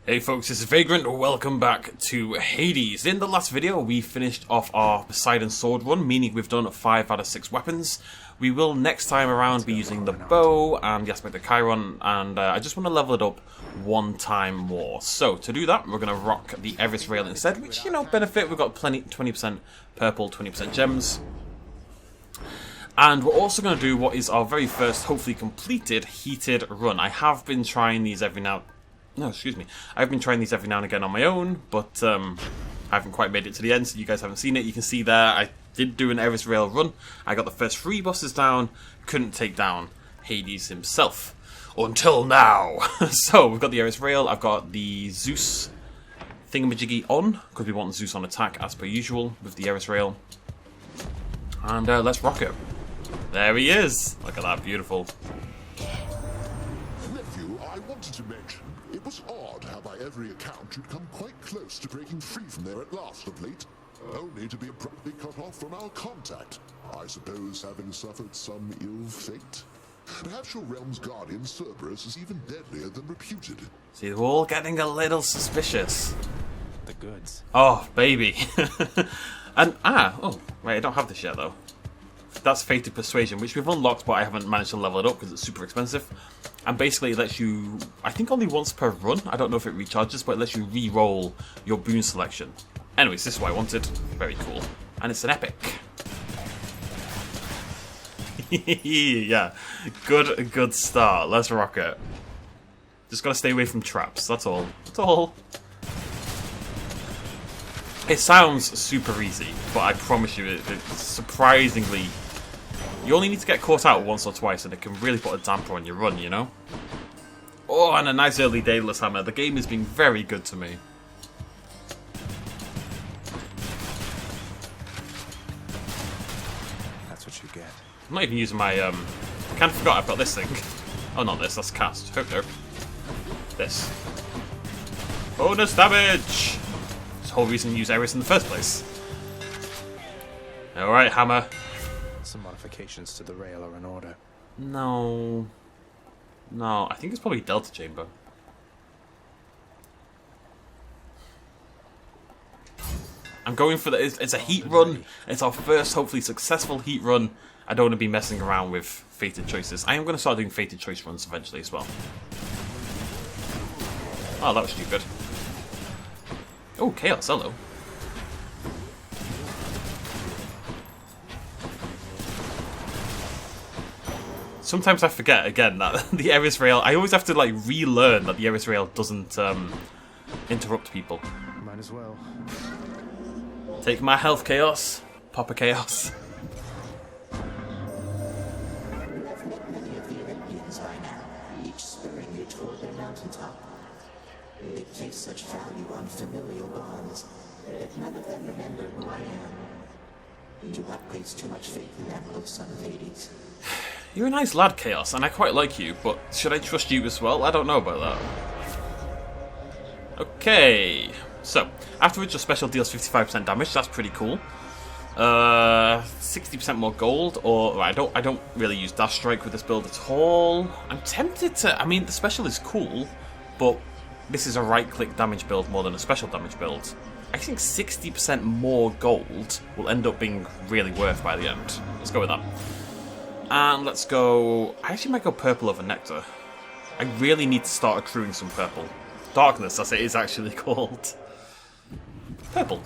Hey folks, this is Vagrant, welcome back to Hades. In the last video we finished off our Poseidon sword run, meaning we've done 5 out of 6 weapons. We will next time around be using the bow and the aspect of Chiron, and I just want to level it up one time more. So to do that we're going to rock the Eris rail instead, which, you know, benefit, we've got plenty, 20% purple, 20% gems. And we're also going to do what is our very first, hopefully completed, heated run. I have been trying these every now... No, excuse me. I've been trying these every now and again on my own, but I haven't quite made it to the end, so you guys haven't seen it. You can see there, I did do an Eris rail run. I got the first 3 bosses down, couldn't take down Hades himself. Until now! So, we've got the Eris rail, I've got the Zeus thingamajiggy on, because we want Zeus on attack as per usual with the Eris rail. And let's rock it. There he is! Look at that, beautiful. Nephew, I wanted to mention, it was odd how by every account you'd come quite close to breaking free from there at last of late, only to be abruptly cut off from our contact. I suppose having suffered some ill fate? Perhaps your realm's guardian Cerberus is even deadlier than reputed. See, we're all getting a little suspicious. The goods. Oh, baby. And, oh, wait, I don't have this yet, though. That's Fated Persuasion, which we've unlocked, but I haven't managed to level it up because it's super expensive. And basically it lets you, I think only once per run, I don't know if it recharges, but it lets you re-roll your boon selection. Anyways, this is what I wanted. Very cool. And it's an epic. Yeah, good start. Let's rock it. Just gotta stay away from traps, that's all. That's all. It sounds super easy, but I promise you, it's surprisingly... You only need to get caught out once or twice and it can really put a damper on your run, you know? Oh, and a nice early Daedalus Hammer. The game is being very good to me. That's what you get. I'm not even using my, I kind of forgot I've got this thing. Oh, not this, that's cast. Hope no. This. Bonus damage! That's the whole reason you use Eris in the first place. Alright, Hammer. Some modifications to the rail are in order. No. No, I think it's probably Delta Chamber. I'm going for the... It's a heat run. It's our first, hopefully, successful heat run. I don't want to be messing around with fated choices. I am going to start doing fated choice runs eventually as well. Oh, that was stupid. Oh, Chaos, hello. Sometimes I forget, again, that the Eris rail... I always have to, like, relearn that the Eris rail doesn't interrupt people. Might as well. Take my health, Chaos. Pop a Chaos. Each spurring you toward their mountaintop. They place such value on familial bonds that none of them remember who I am. Do not place too much faith in that little son of Hades. You're a nice lad, Chaos, and I quite like you, but should I trust you as well? I don't know about that. Okay, so afterwards your special deals 55% damage. That's pretty cool. 60% more gold, or I don't really use Dash Strike with this build at all. I'm tempted to. I mean, the special is cool, but this is a right-click damage build more than a special damage build. I think 60% more gold will end up being really worth by the end. Let's go with that. And let's go... I actually might go purple over nectar. I really need to start accruing some purple. Darkness, as it is actually called. Purple.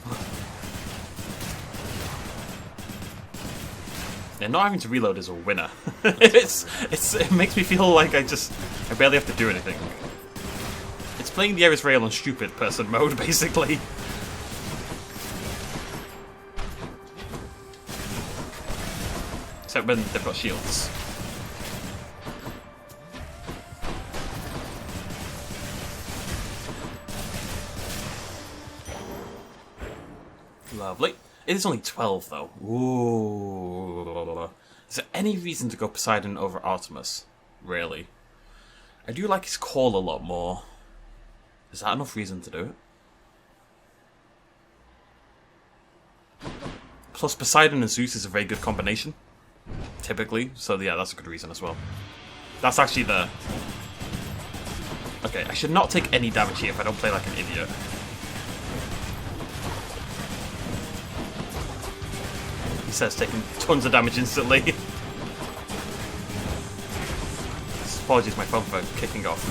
Yeah, not having to reload is a winner. It makes me feel like I barely have to do anything. It's playing the Eris rail on stupid person mode, basically. Except when they've got shields. Lovely. It is only 12 though. Ooh. Is there any reason to go Poseidon over Artemis? Really? I do like his call a lot more. Is that enough reason to do it? Plus Poseidon and Zeus is a very good combination. Typically, so yeah, that's a good reason as well. That's actually the... Okay, Okay, I should not take any damage here if I don't play like an idiot. He says taking tons of damage instantly. Apologies, my phone for kicking off.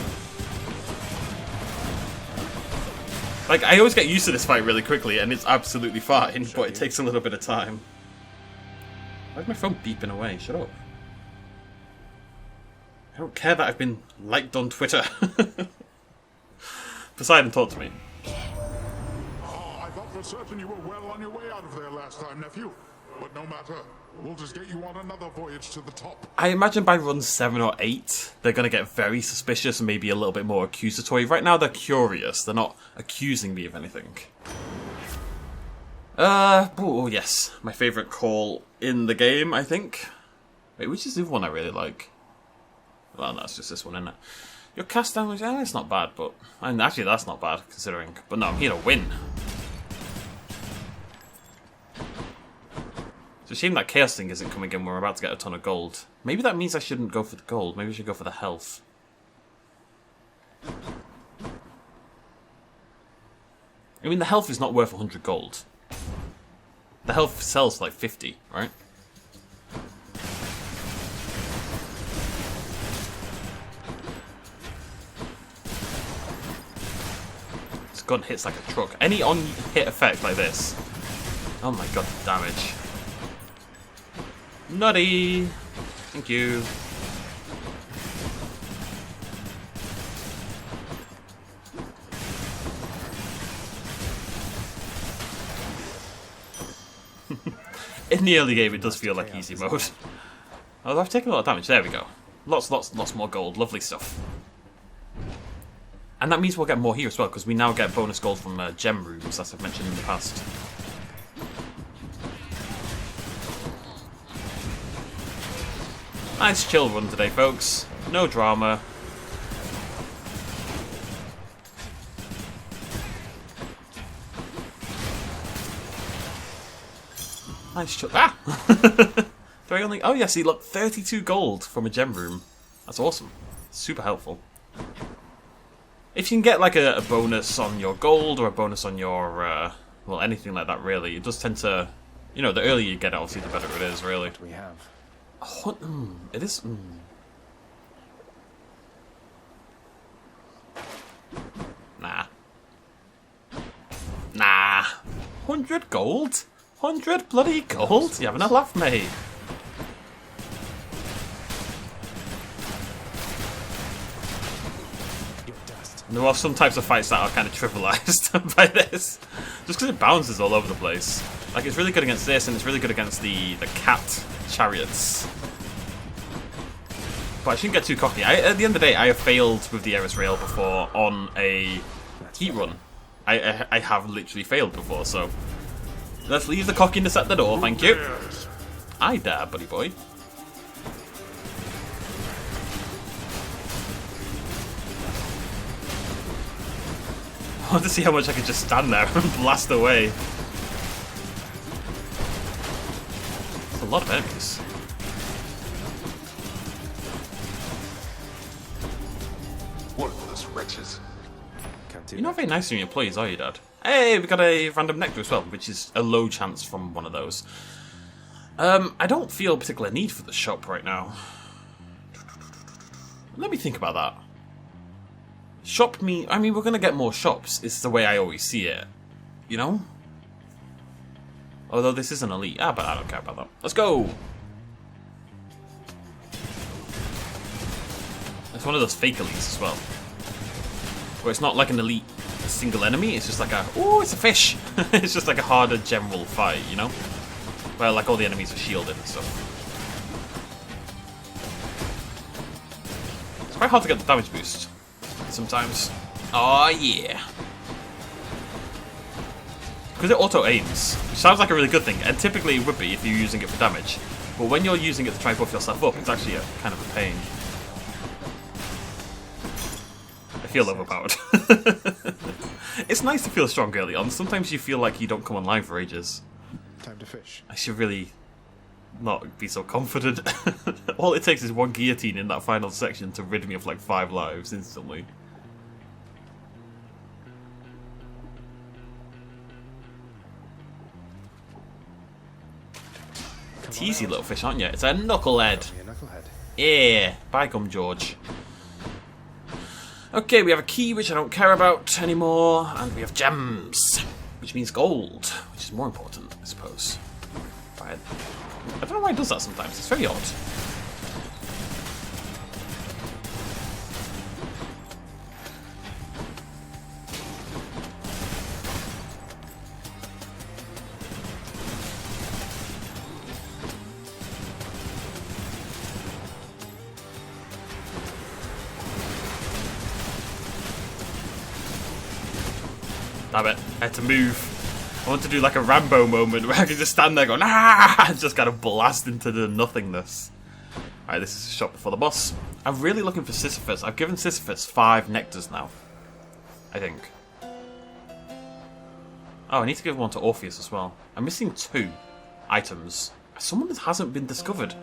Like, I always get used to this fight really quickly, and it's absolutely fine, but it takes a little bit of time. Why's my phone beeping away? Shut up. I don't care that I've been liked on Twitter. Poseidon, talk to me. Oh, I thought for certain you were well on your way out of there last time, nephew. But no matter. We'll just get you on another voyage to the top. I imagine by run 7 or 8, they're going to get very suspicious and maybe a little bit more accusatory. Right now, they're curious. They're not accusing me of anything. Oh, yes. My favourite call in the game, I think. Wait, which is the other one I really like? Well, no, it's just this one, isn't it? Your cast damage, it's not bad, but... And actually, that's not bad, considering. But no, I'm here to win. It's a shame that Chaos thing isn't coming in when we're about to get a ton of gold. Maybe that means I shouldn't go for the gold. Maybe I should go for the health. I mean, the health is not worth 100 gold. The health sells for like 50, right? This gun hits like a truck. Any on-hit effect like this. Oh my god, the damage. Nutty! Thank you. In the early game, it does feel like easy mode. Although I've taken a lot of damage. There we go. Lots more gold. Lovely stuff. And that means we'll get more here as well, because we now get bonus gold from gem rooms, as I've mentioned in the past. Nice chill run today, folks. No drama. Nice chill. Ah! Do I only... Oh, yeah, see, look, 32 gold from a gem room. That's awesome. Super helpful. If you can get, like, a bonus on your gold or a bonus on your, well, anything like that, really, it does tend to... You know, the earlier you get it, obviously, the better it is, really. What do we have? Oh, it is... Nah. Nah. 100 gold? 100 bloody gold? You having a laugh, mate? And there are some types of fights that are kind of trivialized by this. Just because it bounces all over the place. Like, it's really good against this, and it's really good against the cat chariots. But I shouldn't get too cocky. At the end of the day, I have failed with the Eris Rail before on a heat run. I have literally failed before, so... Let's leave the cockiness at the door, thank you. I dare, buddy boy. I want to see how much I can just stand there and blast away. That's a lot of enemies. Worthless wretches. You're not very nice to your employees, are you, Dad? Hey, we got a random nectar as well, which is a low chance from one of those. I don't feel a particular need for the shop right now. Let me think about that. Shop me... I mean, we're going to get more shops. It's the way I always see it. You know? Although this is an elite. Ah, but I don't care about that. Let's go! It's one of those fake elites as well. Where it's not like an elite single enemy, it's just like a... Ooh, it's a fish! It's just like a harder general fight, you know? Where like all the enemies are shielded and stuff. It's quite hard to get the damage boost. Sometimes. Oh yeah. Because it auto-aims, which sounds like a really good thing, and typically it would be if you're using it for damage. But when you're using it to try and buff yourself up, it's actually kind of a pain. I feel overpowered. It's nice to feel strong early on. Sometimes you feel like you don't come online for ages. Time to fish. I should really not be so confident. All it takes is one guillotine in that final section to rid me of like 5 lives instantly. teasy little fish, aren't you? It's a knucklehead. Be a knucklehead. Yeah, by gum George. Okay, we have a key, which I don't care about anymore, and we have gems, which means gold, which is more important, I suppose. I don't know why it does that sometimes. It's very odd. Damn it, I had to move. I want to do like a Rambo moment where I can just stand there going, ah, and just kind of blast into the nothingness. Alright, this is a shot before the boss. I'm really looking for Sisyphus. I've given Sisyphus 5 nectars now, I think. Oh, I need to give one to Orpheus as well. I'm missing 2 items. Someone that hasn't been discovered.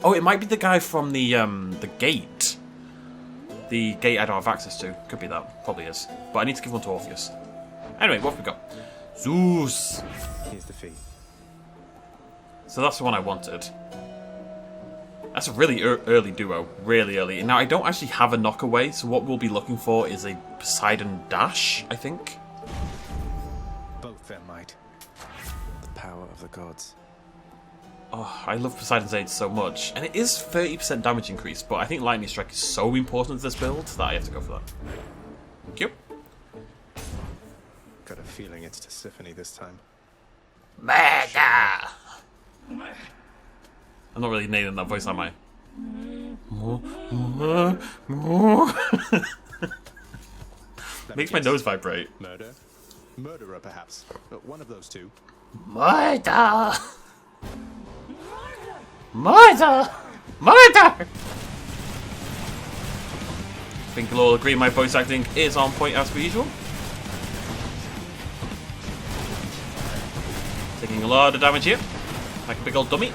Oh, it might be the guy from the gate. The gate I don't have access to. Could be that. Probably is. But I need to give one to Orpheus. Anyway, what have we got? Zeus! Here's the fee. So that's the one I wanted. That's a really early duo. Really early. Now, I don't actually have a knockaway, so what we'll be looking for is a Poseidon dash, I think. Both their might. The power of the gods. Oh, I love Poseidon's Aid so much. And it is 30% damage increase, but I think Lightning Strike is so important to this build that I have to go for that. Thank you. Got a feeling it's Tisiphone this time. Mega! I'm not really nailing that voice, am I? Makes my nose vibrate. Murder? Murderer, perhaps. But one of those two. Murder! Murder! Murder! I think you'll all agree my voice acting is on point as per usual. Taking a lot of damage here, like a big old dummy.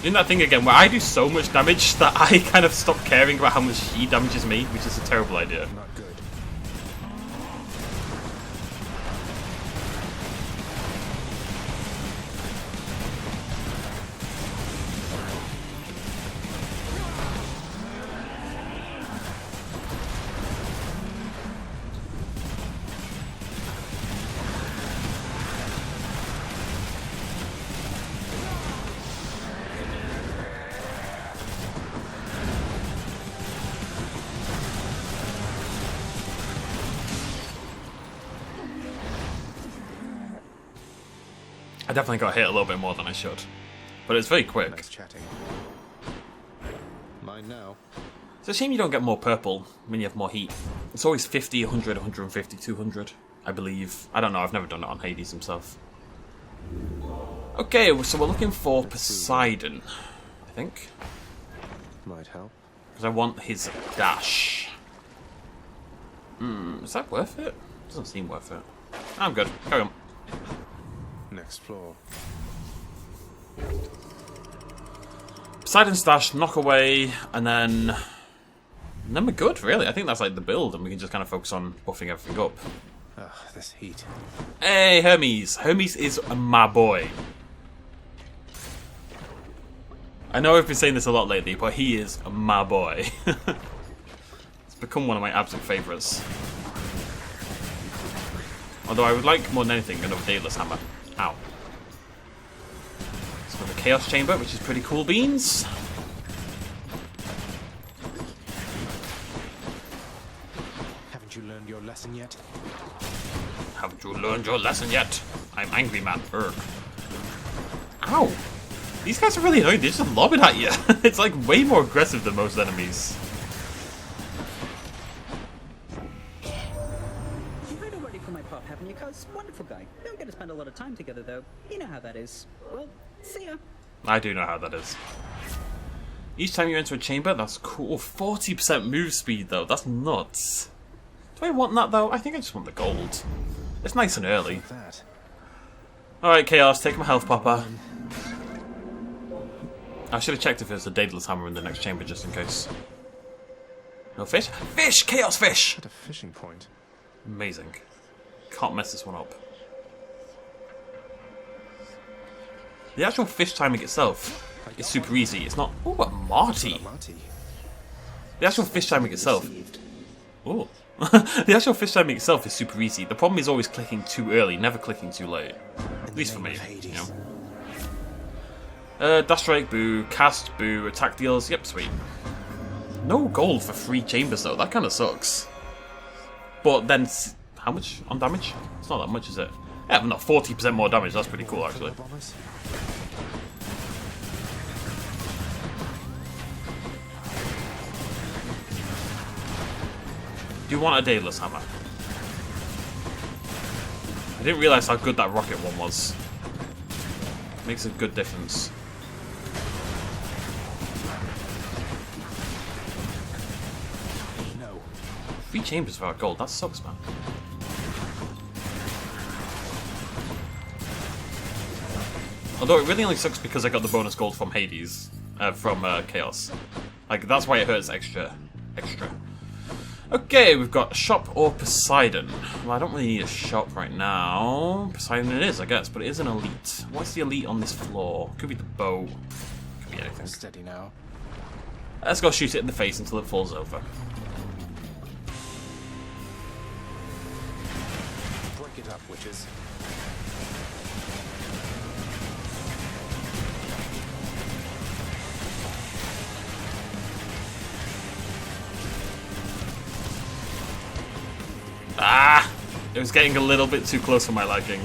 Doing that thing again where I do so much damage that I kind of stop caring about how much he damages me, which is a terrible idea. Not good. I definitely got hit a little bit more than I should, but it's very quick. Nice chatting. Mine now. It's a shame you don't get more purple when you have more heat. It's always 50, 100, 150, 200, I believe. I don't know, I've never done it on Hades himself. Okay, so we're looking for Poseidon, I think. Might help. Because I want his dash. Is that worth it? Doesn't seem worth it. I'm good, carry on. Next floor. Poseidon's dash, knock away, and then we're good, really. I think that's like the build, and we can just kind of focus on buffing everything up. Ugh, this heat. Hey, Hermes! Hermes is my boy. I know I've been saying this a lot lately, but he is my boy. It's become one of my absolute favourites. Although I would like more than anything another Daedalus Hammer. Ow. Let's go to the Chaos Chamber, which is pretty cool beans. Haven't you learned your lesson yet? Haven't you learned your lesson yet? I'm angry, man. Urgh. Ow! These guys are really annoying. They just lob it at you. It's like way more aggressive than most enemies. You've heard already from my pop, haven't you, cuz? Wonderful guy. Don't get to spend a lot of time together, though. You know how that is. Well, see ya. I do know how that is. Each time you enter a chamber, that's cool. 40% move speed, though. That's nuts. Do I want that, though? I think I just want the gold. It's nice and early. Like that. Alright, Chaos, take my health, Papa. I should have checked if there's a Daedalus Hammer in the next chamber, just in case. No fish? Fish! Chaos fish! At a fishing point. Amazing. Can't mess this one up. The actual fish timing itself is super easy. It's not... Ooh, a Marty. The actual fish timing itself... Ooh. The actual fish timing itself is super easy. The problem is always clicking too early, never clicking too late. At least for me, you know. Dash strike, boo. Cast, boo. Attack deals. Yep, sweet. No gold for 3 chambers though. That kind of sucks. But then, how much on damage? It's not that much, is it? Yeah, but not 40% more damage. That's pretty cool, actually. Do you want a Daedalus hammer? I didn't realise how good that rocket one was. Makes a good difference. No. 3 chambers for our gold. That sucks, man. Although it really only sucks because I got the bonus gold from Hades, from Chaos. Like, that's why it hurts extra. Okay, we've got shop or Poseidon. Well, I don't really need a shop right now. Poseidon it is, I guess, but it is an elite. What's the elite on this floor? Could be the bow. Could be anything. Steady now. Let's go shoot it in the face until it falls over. Break it up, witches. Ah! It was getting a little bit too close for my liking.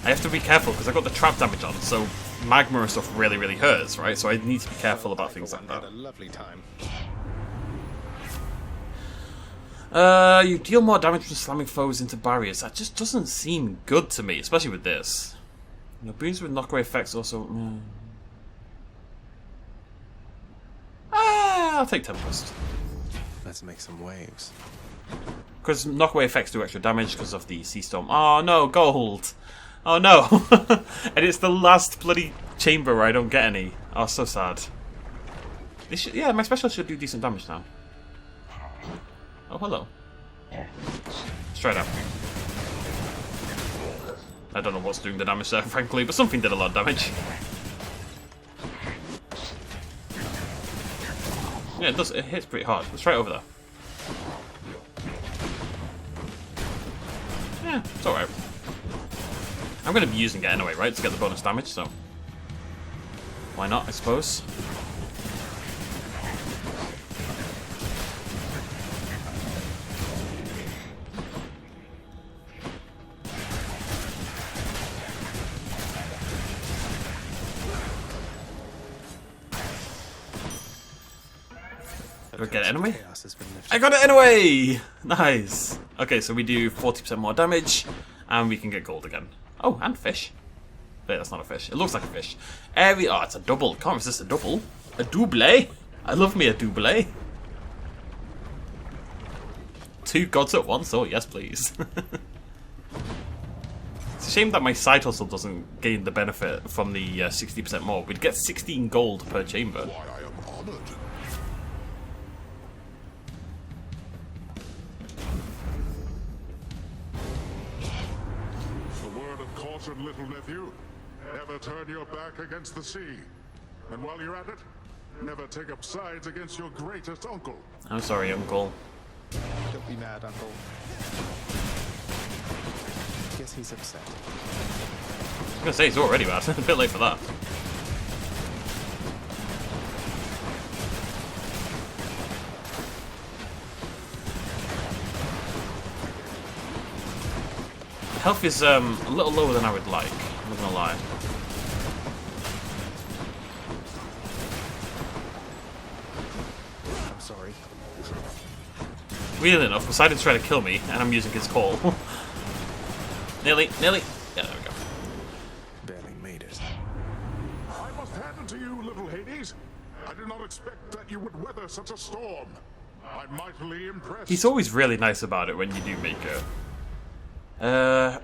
I have to be careful because I got the trap damage on, so magma and stuff really, really hurts, right? So I need to be careful about things like that. Had a lovely time. You deal more damage from slamming foes into barriers. That just doesn't seem good to me, especially with this. You know, boons with knockaway effects also... I'll take Tempest. Let's make some waves. Because knockaway effects do extra damage because of the Sea Storm. Oh no, gold! Oh no! And it's the last bloody chamber where I don't get any. Oh, so sad. Yeah, my special should do decent damage now. Oh, hello. Straight up. I don't know what's doing the damage there, frankly, but something did a lot of damage. Yeah, it does. It hits pretty hard. It's right over there. Yeah, it's alright. I'm going to be using it anyway, right, to get the bonus damage, so... Why not, I suppose? Did I get it anyway? I got it anyway! Nice! Okay, so we do 40% more damage, and we can get gold again. Oh, and fish. Wait, that's not a fish. It looks like a fish. Oh, it's a double. Can't resist a double. A double. I love me a double. 2 gods at once? Oh, yes, please. It's a shame that my side hustle doesn't gain the benefit from the 60% more. We'd get 16 gold per chamber. Why, I am honored. Little nephew, never turn your back against the sea. And while you're at it, never take up sides against your greatest uncle. I'm sorry, Uncle. Don't be mad, Uncle. Guess he's upset. I was gonna say he's already mad. A bit late for that. Health is a little lower than I would like, I'm not gonna lie. I'm sorry. Weirdly enough, Poseidon's trying to kill me, and I'm using his call. Nearly. Yeah, there we go. Barely made it. I must hand it to you, little Hades. I did not expect that you would weather such a storm. I'm mightily impressed. He's always really nice about it when you do make it. Oh,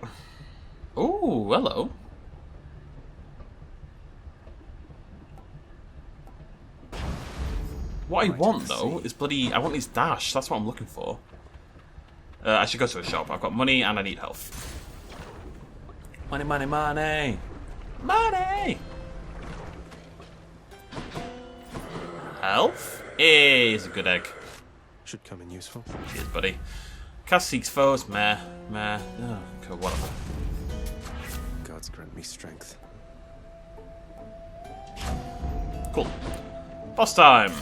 hello. What I want, though, is bloody... I want his dash. That's what I'm looking for. I should go to a shop. I've got money and I need health. Money, money, money! Money! Health is a good egg. Should come in useful. Cheers, buddy. Cast seeks foes. Meh. Meh. Oh, okay, whatever. Gods grant me strength. Cool. Boss time!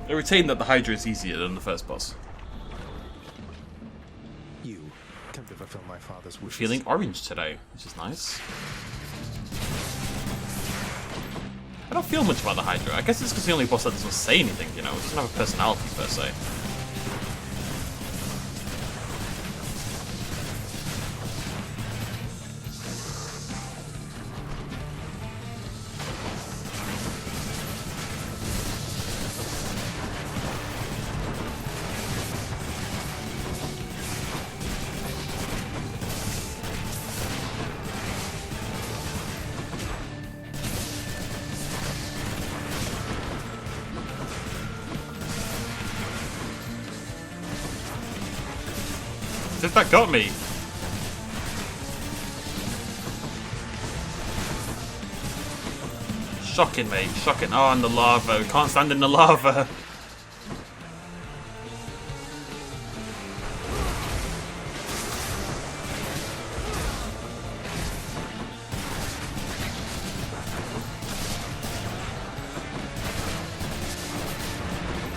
I retain that the HYDRA is easier than the first boss. You come to fulfill my father's wishes. Feeling orange today, which is nice. I don't feel much about the HYDRA. I guess it's because the only boss that doesn't say anything, you know? It doesn't have a personality per se. If that got me. Shocking, mate. Shocking. Oh, and the lava. We can't stand in the lava.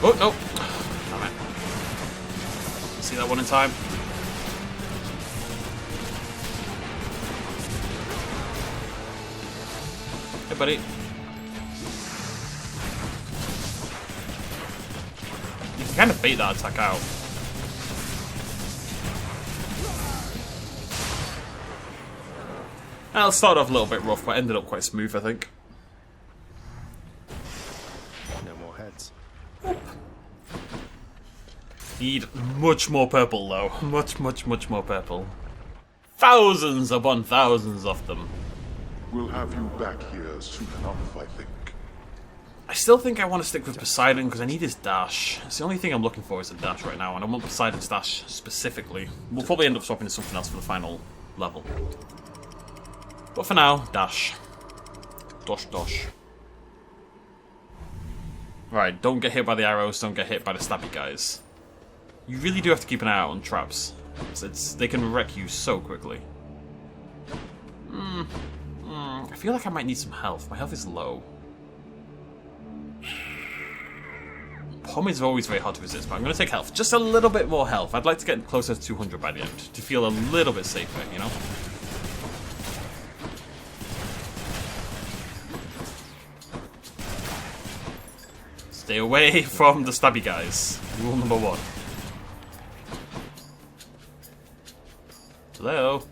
Oh, no. Damn it. See that one in time? Hey, buddy. You can kind of bait that attack out. Well, it started off a little bit rough, but ended up quite smooth, I think. No more heads. Need much more purple, though. Much, much, much more purple. Thousands upon thousands of them. We'll have you back here soon enough, I think. I still think I want to stick with Poseidon because I need his dash. It's the only thing I'm looking for is a dash right now, and I want Poseidon's dash specifically. We'll probably end up swapping to something else for the final level. But for now, dash. Dosh, dosh. Right, don't get hit by the arrows, don't get hit by the stabby guys. You really do have to keep an eye out on traps. They can wreck you so quickly. I feel like I might need some health. My health is low. Pom is always very hard to resist, but I'm going to take health. Just a little bit more health. I'd like to get closer to 200 by the end, to feel a little bit safer, you know? Stay away from the stabby guys. Rule number 1. Hello?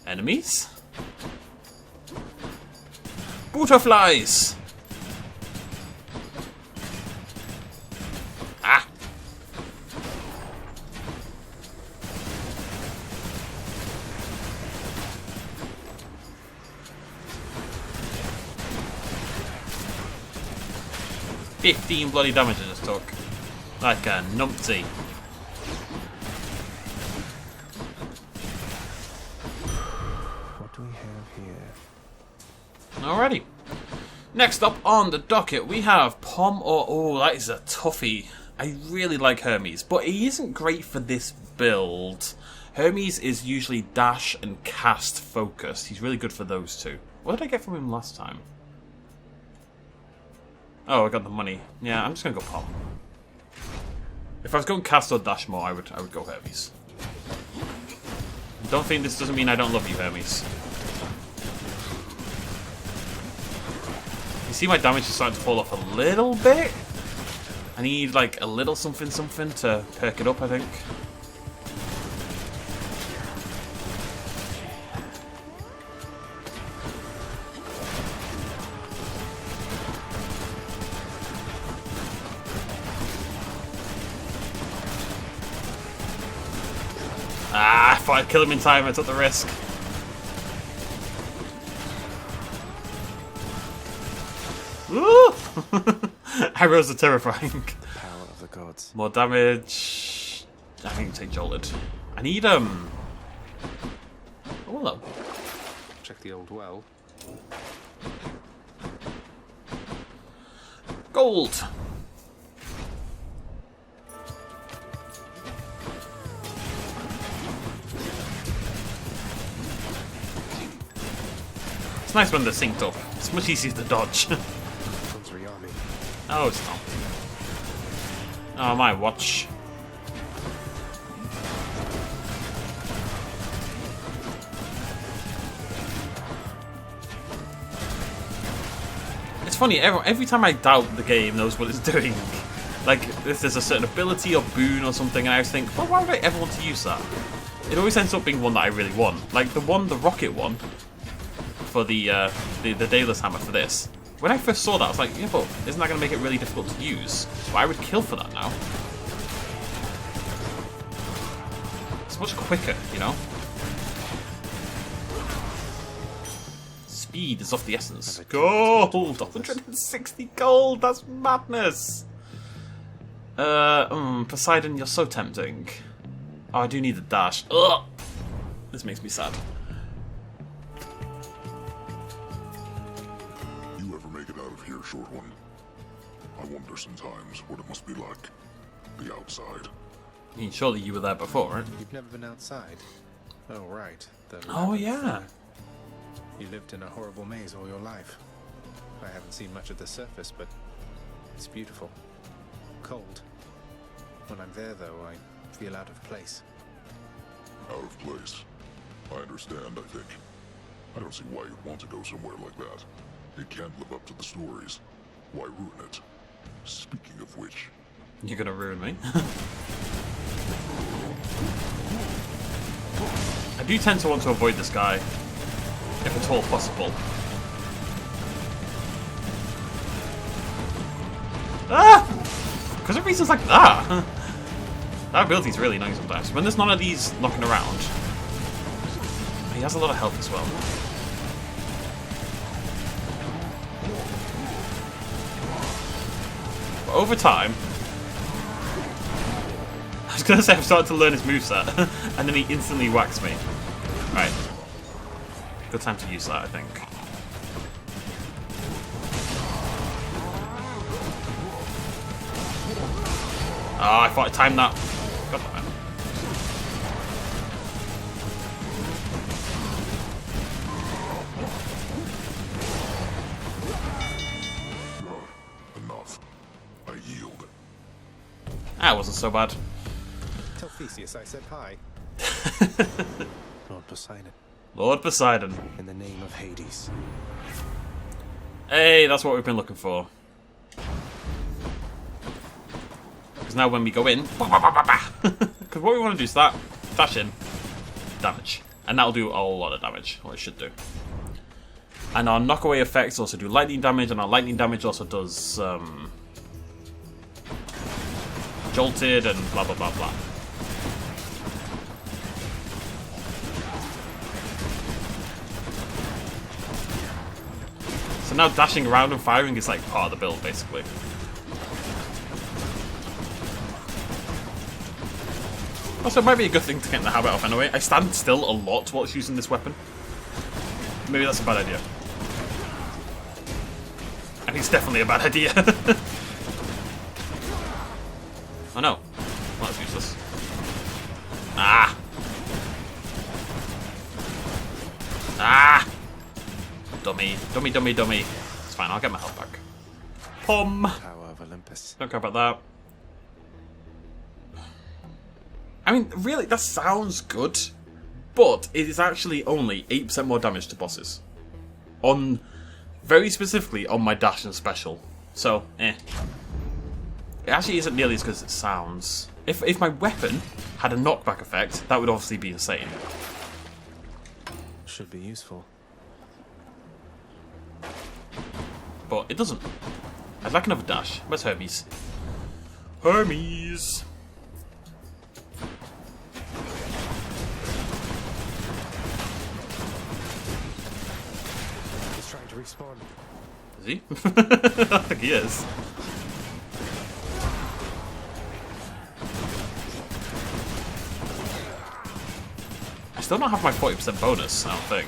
Enemies? Butterflies! Ah! $15 bloody damage I just took. Like a numpty. What do we have here? Alrighty. Next up on the docket, we have Pom or... Oh, that is a toughie. I really like Hermes, but he isn't great for this build. Hermes is usually dash and cast focused. He's really good for those two. What did I get from him last time? Oh, I got the money. Yeah, I'm just going to go Pom. If I was going cast or dash more, I would go Hermes. Don't think this doesn't mean I don't love you, Hermes. You see my damage is starting to fall off a little bit? I need like a little something to perk it up, I think. Ah, I thought I'd kill him in time, I took the risk. Arrows are terrifying. Power of the gods. More damage. I think take jolted. I need Oh, hello. Check the old well. Gold. It's nice when they're synced up. It's much easier to dodge. Comes army. Oh, it's not. Oh, my watch. It's funny, every time I doubt the game knows what it's doing. Like, if there's a certain ability or boon or something, and I always think, well, why would I ever want to use that? It always ends up being one that I really want. Like, the rocket one, for the Daedalus hammer for this. When I first saw that, I was like, yeah, but isn't that going to make it really difficult to use? Well, I would kill for that now. It's much quicker, you know? Speed is of the essence. Gold! 160 gold! That's madness! Poseidon, you're so tempting. Oh, I do need a dash. Ugh! This makes me sad. You ever make it out of here, short one? I wonder sometimes what it must be like. The outside. I mean, surely you were there before, right? You've never been outside? Oh, right. Oh, yeah. You lived in a horrible maze all your life. I haven't seen much of the surface, but it's beautiful. Cold. When I'm there, though, I feel out of place. Out of place. I understand, I think. I don't see why you'd want to go somewhere like that. It can't live up to the stories. Why ruin it? Speaking of which... You're gonna ruin me. I do tend to want to avoid this guy, if at all possible. Ah! Because of reasons like that. That ability's really annoying sometimes. When there's none of these knocking around. He has a lot of health as well. But over time... I was gonna say I've started to learn his moveset, and then he instantly whacks me. Right. Good time to use that, I think. Ah, I thought I timed that. God damn it. Enough. I yield. That wasn't so bad. Tell Theseus I said hi. Lord Poseidon. Lord Poseidon. In the name of Hades. Hey, that's what we've been looking for. Because now when we go in... Because what we want to do is that, dash in, damage. And that'll do a lot of damage, or it should do. And our knockaway effects also do lightning damage, and our lightning damage also does... jolted and blah blah blah blah. So now dashing around and firing is like part of the build, basically. Also, it might be a good thing to get in the habit of anyway. I stand still a lot whilst using this weapon. Maybe that's a bad idea. And it's definitely a bad idea. Oh no. Well, that's useless. Ah! Ah! Dummy. Dummy, dummy, dummy. It's fine, I'll get my health back. Pom! Power of Olympus. Don't care about that. I mean, really, that sounds good, but it is actually only 8% more damage to bosses. Very specifically on my dash and special. So, eh. It actually isn't nearly as good as it sounds. If my weapon had a knockback effect, that would obviously be insane. Should be useful. But it doesn't. I'd like another dash. Where's Hermes? Hermes! He's trying to respawn. Is he? I think he is. still don't have my 40% bonus, I don't think.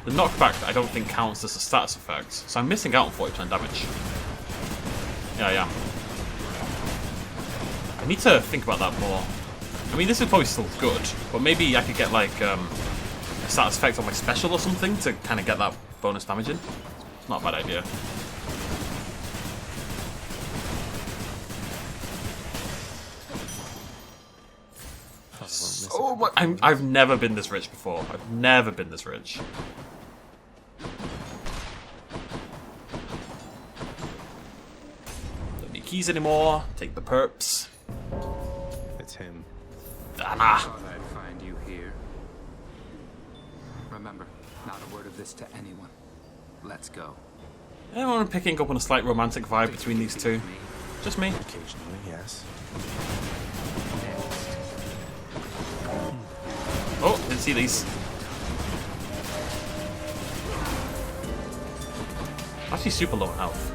The knockback, I don't think, counts as a status effect. So I'm missing out on 40% damage. Yeah, I am. I need to think about that more. I mean, this is probably still good, but maybe I could get, like, a status effect on my special or something to kind of get that bonus damage in. It's not a bad idea. Oh my, I've never been this rich before. I've never been this rich. Don't need keys anymore. Take the perps. It's him. Ah. Thought I'd find you here. Remember, not a word of this to anyone. Let's go. Anyone picking up on a slight romantic vibe between these two? Just me? Occasionally, yes. Oh, didn't see these. Actually super low on health.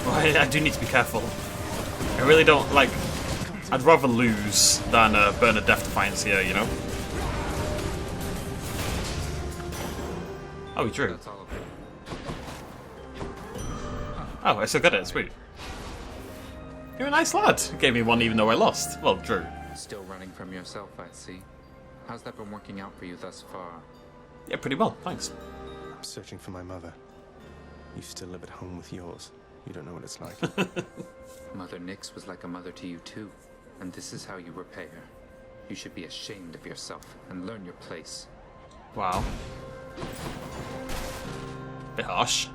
Oh, I do need to be careful. I really don't, like... I'd rather lose than burn a Death Defiance here, you know? Oh, he drew. That's all of it. Oh, I still got it. Sweet. You're a nice lad. You gave me one even though I lost. Well, drew. Still running from yourself, I see. How's that been working out for you thus far? Yeah, pretty well. Thanks. I'm searching for my mother. You still live at home with yours. You don't know what it's like. Mother Nyx was like a mother to you too. And this is how you repay her. You should be ashamed of yourself and learn your place. Wow. Bit harsh.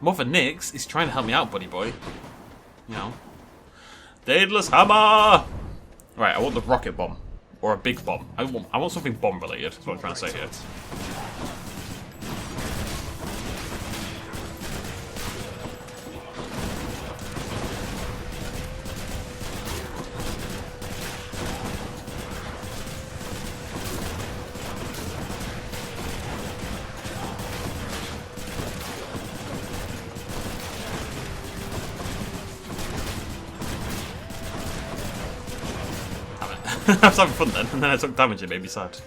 Mother Nyx is trying to help me out, buddy boy. You know. Daedalus Hammer! Right, I want the rocket bomb. Or a big bomb. I want something bomb related, that's what I'm trying to say here. I was having fun then, and then I took damage, it made me sad.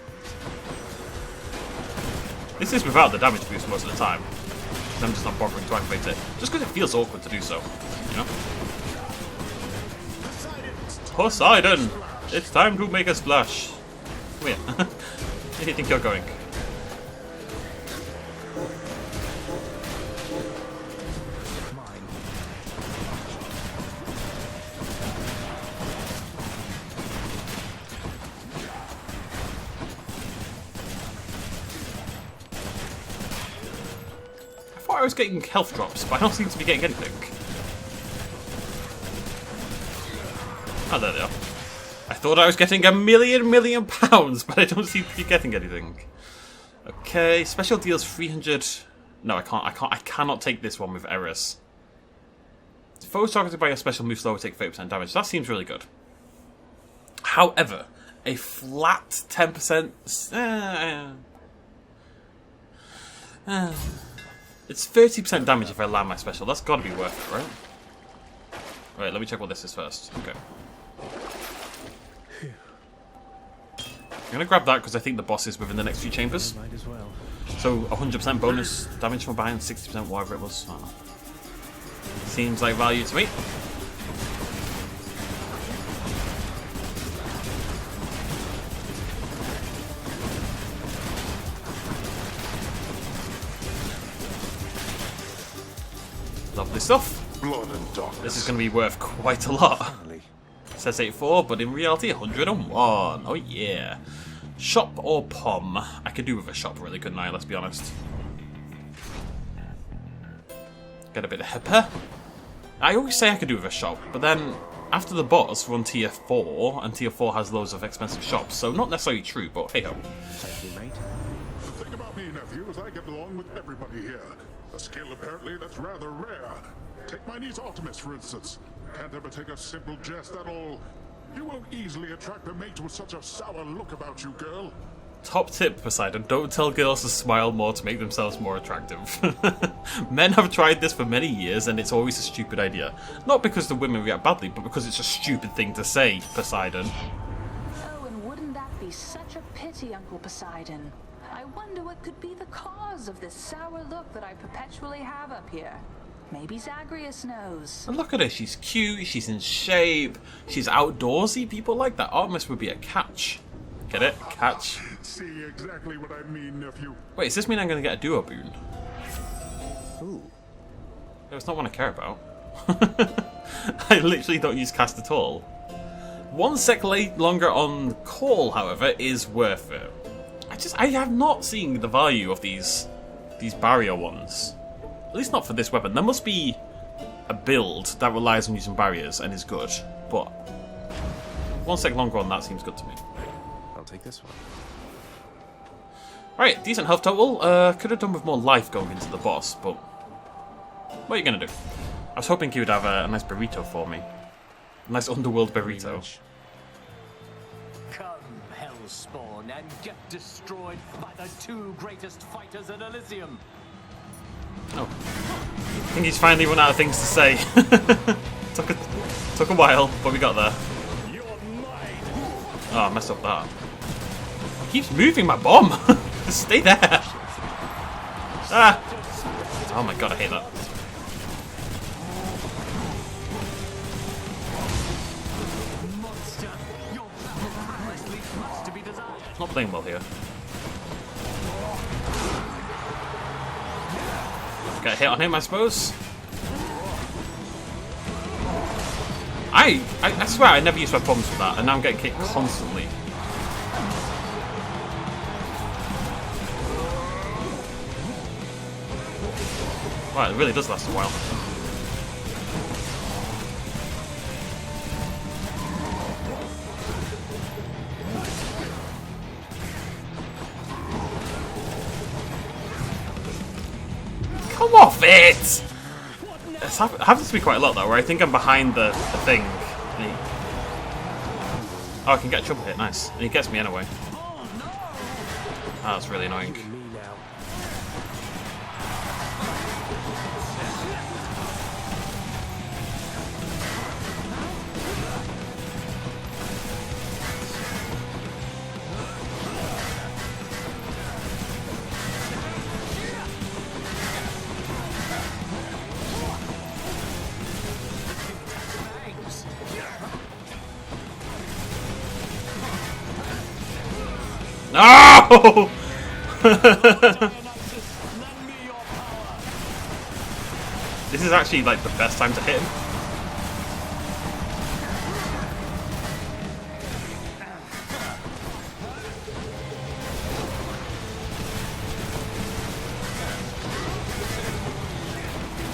This is without the damage boost most of the time. I'm just not bothering to activate it. Just because it feels awkward to do so, you know? Poseidon! It's time to make a splash. Where? Where do you think you're going? I was getting health drops, but I don't seem to be getting anything. Oh, there they are. I thought I was getting a million pounds, but I don't seem to be getting anything. Okay, special deals 300. No, I cannot take this one with Eris. Foes targeted by a special move slower take 30% damage. That seems really good. However, a flat 10%. It's 30% damage if I land my special. That's got to be worth it, right? Right, let me check what this is first. Okay. I'm going to grab that because I think the boss is within the next few chambers. Might as well. So 100% bonus damage from behind, 60% whatever it was. Oh. Seems like value to me. Lovely stuff. Blood and darkness. This is going to be worth quite a lot. Finally. It says 84, but in reality 101. Oh yeah. Shop or pom? I could do with a shop really, couldn't I? Let's be honest. Get a bit of hipper. I always say I could do with a shop, but then after the boss we're on tier 4, and tier 4 has loads of expensive shops, so not necessarily true, but hey ho. Thank you, mate. The thing about me, nephew, is I get along with everybody here. A skill apparently that's rather rare. Take my niece Artemis, for instance. Can't ever take a simple jest at all. You won't easily attract a mate with such a sour look about you, girl. Top tip, Poseidon, don't tell girls to smile more to make themselves more attractive. Men have tried this for many years and it's always a stupid idea. Not because the women react badly, but because it's a stupid thing to say, Poseidon. Oh, and wouldn't that be such a pity, Uncle Poseidon? I wonder what could be the cause of this sour look that I perpetually have up here. Maybe Zagreus knows. And look at her, she's cute, she's in shape, she's outdoorsy. People like that. Artemis would be a catch. Get it? Catch. See exactly what I mean, nephew. Wait, does this mean I'm going to get a duo boon? Ooh. It's not one I care about. I literally don't use cast at all. 1 sec longer on call, however, is worth it. I have not seen the value of these barrier ones. At least not for this weapon. There must be a build that relies on using barriers and is good, but 1 sec longer on that seems good to me. I'll take this one. Alright, decent health total. Could have done with more life going into the boss, but what are you going to do? I was hoping he would have a nice burrito for me. A nice underworld burrito. Come, Hellspawn, and get destroyed by the 2 greatest fighters in Elysium. Oh. I think he's finally run out of things to say. Took a while, but we got there. Oh, I messed up that. He keeps moving my bomb! Just stay there! Ah! Oh my god, I hate that. Not playing well here. Get a hit on him, I suppose. I swear I never used to have problems with that, and now I'm getting kicked constantly. Wow, it really does last a while. Come off it! It happens to be quite a lot though, where I think I'm behind the thing. And he... Oh, I can get a triple hit, nice. And he gets me anyway. Oh, that's really annoying. No! This is actually like the best time to hit him.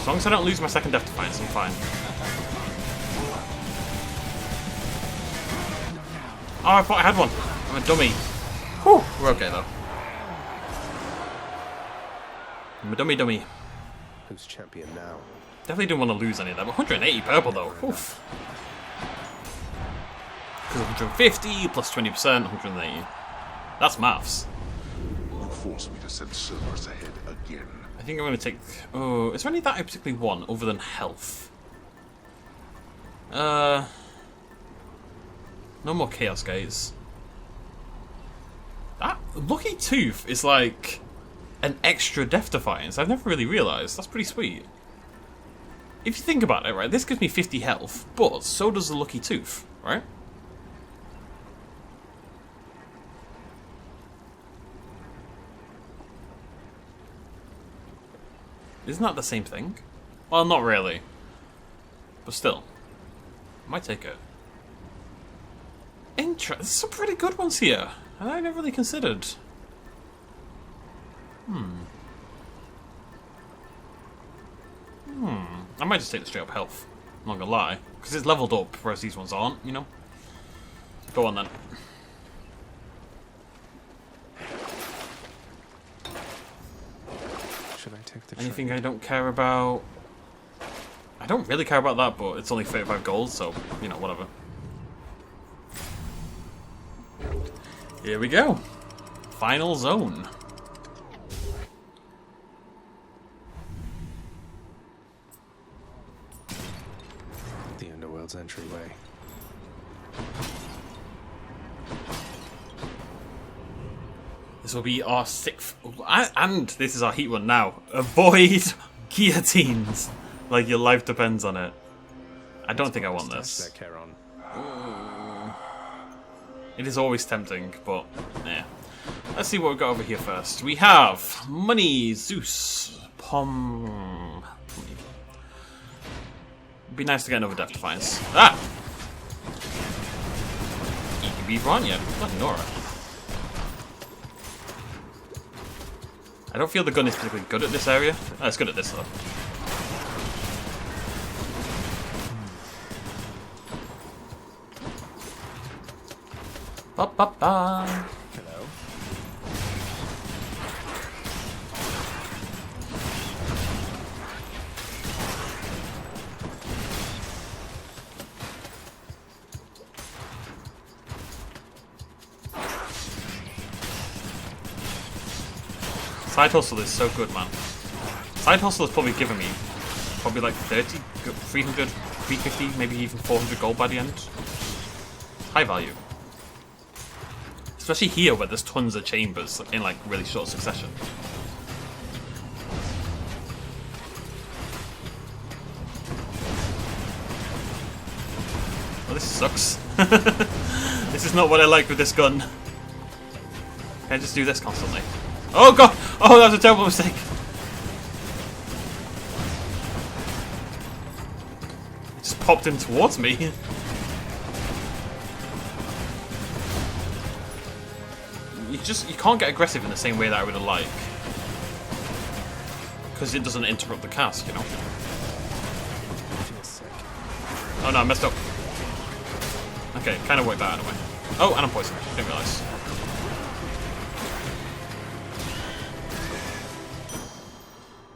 As long as I don't lose my second death defiance, I'm fine. Oh, I thought I had one. I'm a dummy. Whew, we're okay though. I'm a dummy. Who's champion now? Definitely didn't want to lose any of them. 180 purple though. Oof. Because 150 plus 20%, 180. That's maths. You forced me to send Cerberus ahead again. I think I'm going to take... Oh, is there any that I particularly want other than health? No more Chaos Gates. That Lucky Tooth is like an extra death defiance. I've never really realised. That's pretty sweet. If you think about it, right, this gives me 50 health, but so does the Lucky Tooth, right? Isn't that the same thing? Well, not really. But still. I might take it. There's some pretty good ones here. I never really considered. I might just take the straight up health. I'm not gonna lie. Because it's leveled up, whereas these ones aren't, you know? Go on then. Should I take the Anything train? I don't care about? I don't really care about that, but it's only 35 gold, so, you know, whatever. Here we go. final zone. The Underworld's entryway. This will be our 6th, and this is our heat one now. Avoid guillotines, like your life depends on it. I don't think I want this. It is always tempting, but yeah. Let's see what we've got over here first. We have money, Zeus, Pom. It'd be nice to get another Death Defiance. Ah! You can be Rania, not Nora. I don't feel the gun is particularly good at this area. Oh, it's good at this though. Ba ba ba. Hello. Side hustle is so good, man. Side hustle has probably given me probably like 30, 300, 350, maybe even 400 gold by the end. High value. Especially here where there's tons of chambers in like really short succession. Well, this sucks. This is not what I like with this gun. Can I just do this constantly? Oh god! Oh, that was a terrible mistake! It just popped in towards me. You can't get aggressive in the same way that I would have liked. Because it doesn't interrupt the cast, you know? Oh no, I messed up. Okay, kind of worked that out anyway. Oh, and I'm poisoned. Didn't realise.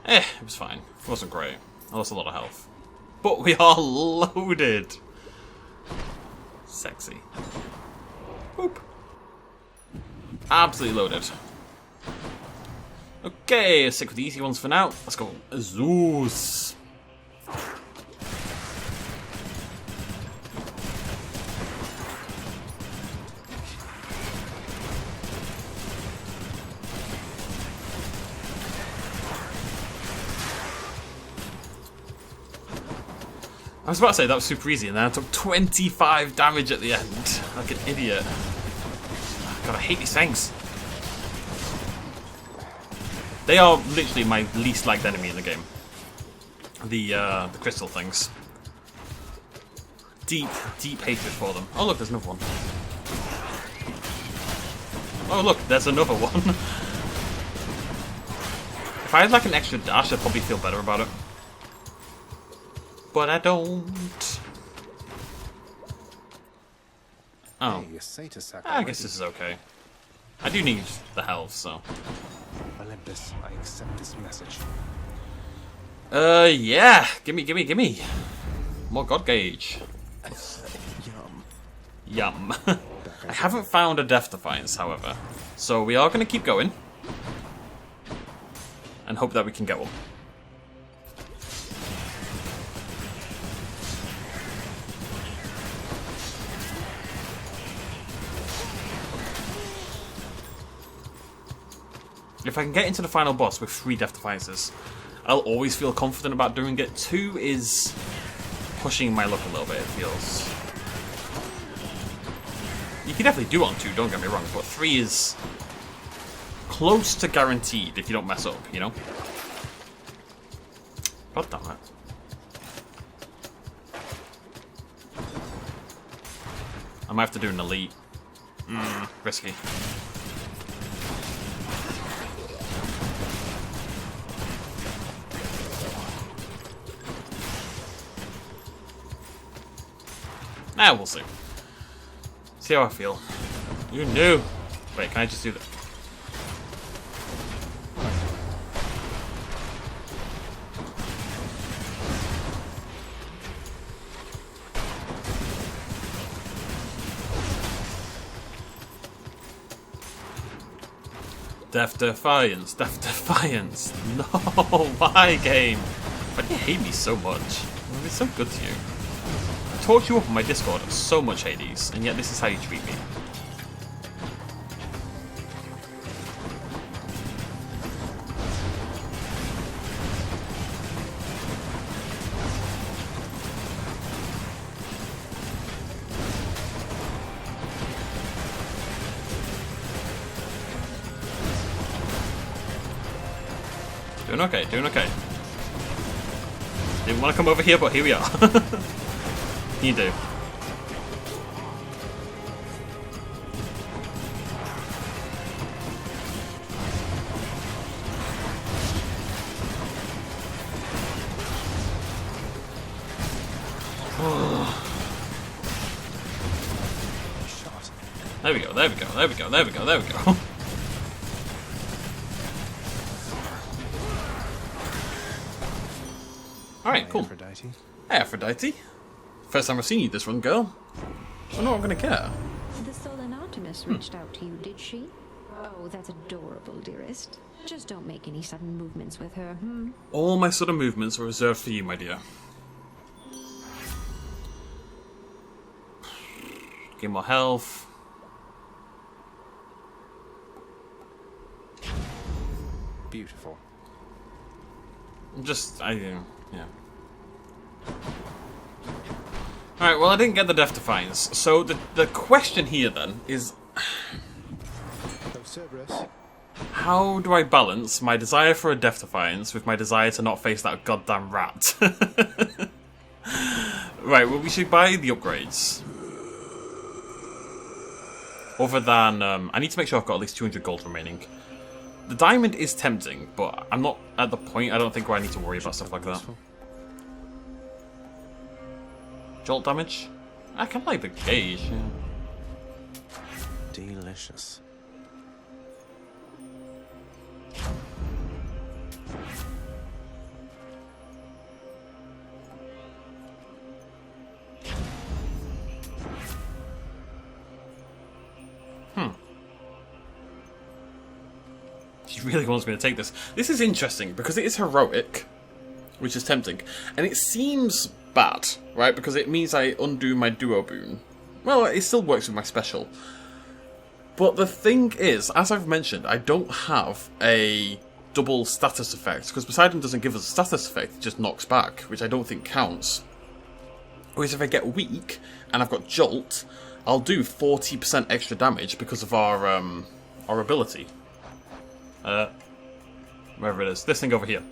It was fine. It wasn't great. I lost a lot of health. But we are loaded! Sexy. Boop. Absolutely loaded. Okay, stick with the easy ones for now. Let's go. Zeus. I was about to say that was super easy, and then I took 25 damage at the end, like an idiot. God, I hate these things. They are literally my least liked enemy in the game. The crystal things. Deep, deep hatred for them. Oh look, there's another one. Oh look, there's another one. If I had like an extra dash, I'd probably feel better about it. But I don't. Oh. I guess this is okay. I do need the health, so. Olympus, I accept this message. Yeah. Gimme. More god gauge. Yum. I haven't found a Death Defiance, however. So we are going to keep going. And hope that we can get one. If I can get into the final boss with 3 Death Defiances, I'll always feel confident about doing it. 2 is pushing my luck a little bit, it feels. You can definitely do it on 2, don't get me wrong, but 3 is close to guaranteed if you don't mess up, you know? God damn it. I might have to do an elite. Risky. We'll see. See how I feel. You knew. Wait, can I just do that? Death Defiance, Death Defiance. No, why, game? Why do you hate me so much? I'm so good to you. I talked you up on my Discord so much, Hades, and yet this is how you treat me. Doing okay, doing okay. Didn't want to come over here, but here we are. You do. There we go, there we go, there we go, there we go, there we go. Alright, cool. Aphrodite. Hey, Aphrodite. First time I've seen you this run, girl. I know what I'm gonna get. The Stolen Artemis reached out to you, did she? Oh, that's adorable, dearest. Just don't make any sudden movements with her, All my sudden movements are reserved for you, my dear. Get more health. Beautiful. Yeah. Alright, well I didn't get the Death Defiance. So the question here then is... Oh, Cerberus. How do I balance my desire for a Death Defiance with my desire to not face that goddamn rat? Right, well we should buy the upgrades. Other than... I need to make sure I've got at least 200 gold remaining. The diamond is tempting, but I'm not at the point, I don't think, where I need to worry about stuff like that. Jolt damage? I kind of like the gauge, yeah. Delicious. She really wants me to take this. This is interesting, because it is heroic, which is tempting. And it seems bad, right? Because it means I undo my duo boon. Well, it still works with my special. But the thing is, as I've mentioned, I don't have a double status effect, because Poseidon doesn't give us a status effect, it just knocks back, which I don't think counts. Whereas if I get weak, and I've got Jolt, I'll do 40% extra damage because of our ability. Wherever it is. This thing over here.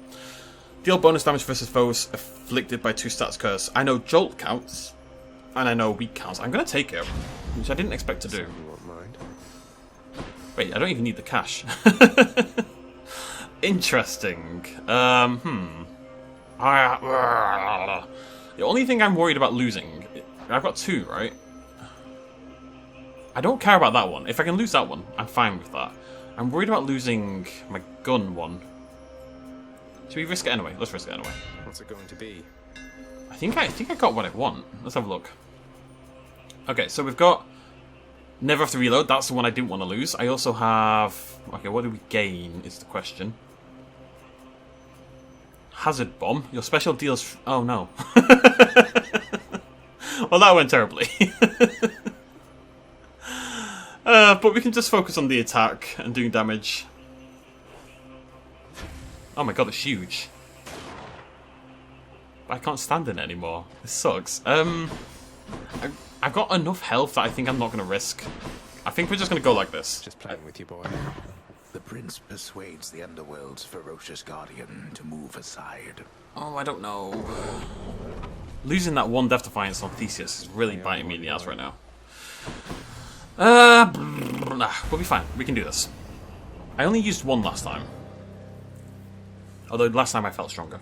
Deal bonus damage versus foes afflicted by 2 stats curse. I know Jolt counts, and I know weak counts. I'm going to take it, which I didn't expect to do. Wait, I don't even need the cash. Interesting. The only thing I'm worried about losing... I've got 2, right? I don't care about that one. If I can lose that one, I'm fine with that. I'm worried about losing my gun one. Should we risk it anyway? Let's risk it anyway. What's it going to be? I think I got what I want. Let's have a look. Okay, so we've got never have to reload. That's the one I didn't want to lose. I also have... Okay, what do we gain is the question. Hazard bomb. Your special deals... Oh, no. Well, that went terribly. But we can just focus on the attack and doing damage. Oh my god, it's huge. I can't stand in it anymore. This sucks. I've got enough health that I think I'm not going to risk. I think we're just going to go like this. Just playing with you, boy. The prince persuades the Underworld's ferocious guardian to move aside. Oh, I don't know. Losing that one Death Defiance on Theseus is really biting me in the ass right now. We'll be fine. We can do this. I only used 1 last time. Although last time I felt stronger.